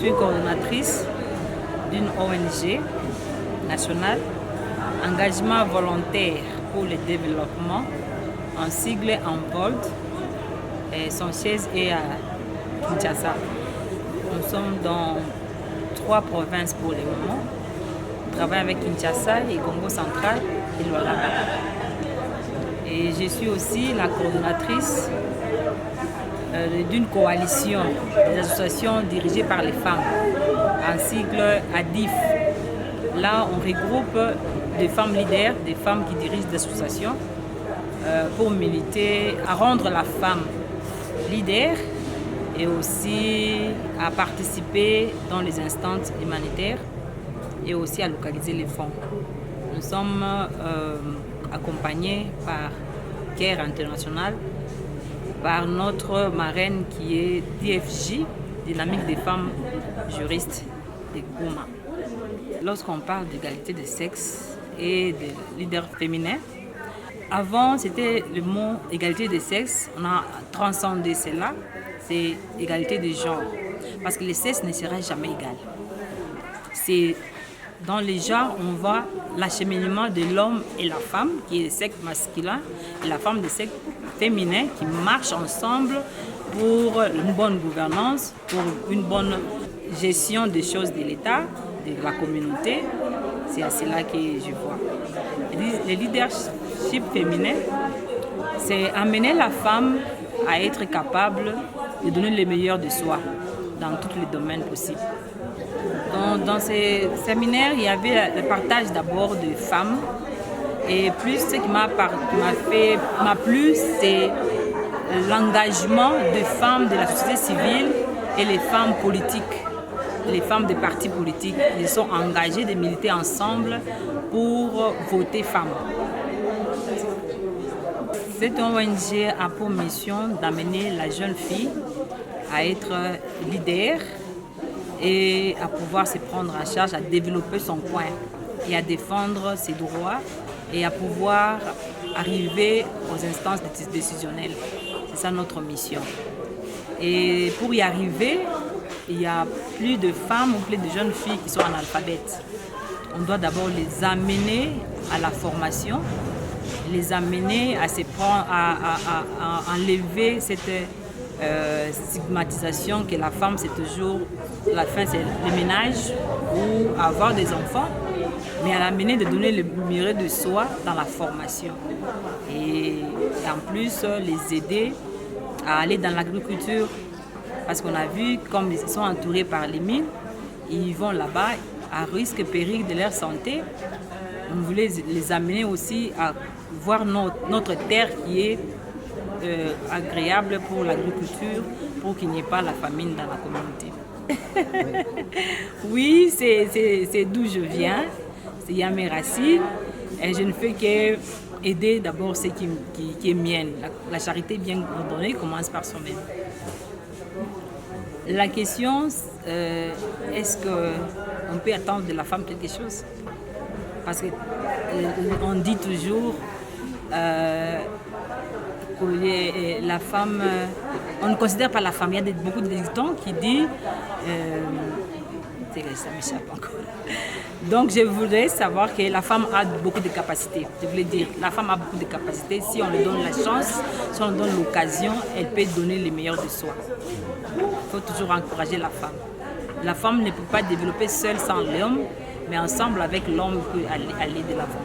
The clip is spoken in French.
suis coordonnatrice d'une ONG nationale, Engagement volontaire pour le développement, en sigle ENVOLD. Son siège est à Kinshasa. Nous sommes dans 3 provinces pour le moment. On travaille avec Kinshasa et Congo central et Lualaba. Et je suis aussi la coordonnatrice d'une coalition des associations dirigées par les femmes, en sigle ADIF. Là, on regroupe des femmes leaders, des femmes qui dirigent des associations pour militer à rendre la femme leader et aussi à participer dans les instances humanitaires et aussi à localiser les fonds. Nous sommes accompagnés par CARE International, par notre marraine qui est DFJ, Dynamique des femmes juristes de Goma. Lorsqu'on parle d'égalité de sexe et de leaders féminins, avant c'était le mot égalité de sexe, on a transcendé cela, c'est égalité de genre. Parce que le sexe ne sera jamais égal. C'est dans les genres, on voit l'acheminement de l'homme et la femme, qui est le sexe masculin, et la femme de sexe féminin, qui marchent ensemble pour une bonne gouvernance, pour une bonne gestion des choses de l'État, de la communauté. C'est à cela que je vois. Le leadership féminin, c'est amener la femme à être capable de donner le meilleur de soi dans tous les domaines possibles. Dans ces séminaires, il y avait le partage d'abord de femmes. Et plus ce qui m'a plu, c'est l'engagement des femmes de la société civile et les femmes politiques, les femmes des partis politiques. Ils sont engagés de militer ensemble pour voter femmes. Cette ONG a pour mission d'amener la jeune fille à être leader et à pouvoir se prendre en charge, à développer son coin et à défendre ses droits et à pouvoir arriver aux instances décisionnelles. C'est ça notre mission. Et pour y arriver, il y a plus de femmes ou plus de jeunes filles qui sont analphabètes. On doit d'abord les amener à la formation, les amener à se prendre, à enlever cette stigmatisation que la femme c'est toujours, la fin c'est le ménage ou avoir des enfants, mais à l'amener de donner le meilleur de soi dans la formation. Et en plus les aider à aller dans l'agriculture, parce qu'on a vu comme ils sont entourés par les mines, ils vont là-bas à risque et péril de leur santé. On voulait les amener aussi à voir notre terre qui est agréable pour l'agriculture, pour qu'il n'y ait pas la famine dans la communauté. Oui, c'est d'où je viens, il y a mes racines, et je ne fais qu'aider d'abord ce qui est mien. La charité bien ordonnée commence par soi-même. La question, est-ce qu'on peut attendre de la femme quelque chose? Parce qu'on dit toujours que la femme, on ne considère pas la femme. Il y a beaucoup de dictons qui disent, ça m'échappe encore. Donc je voudrais savoir que la femme a beaucoup de capacités. Je voulais dire, la femme a beaucoup de capacités. Si on lui donne la chance, si on lui donne l'occasion, elle peut donner le meilleur de soi. Il faut toujours encourager la femme. La femme ne peut pas développer seule sans l'homme, mais ensemble avec l'homme, peut aller de l'avant.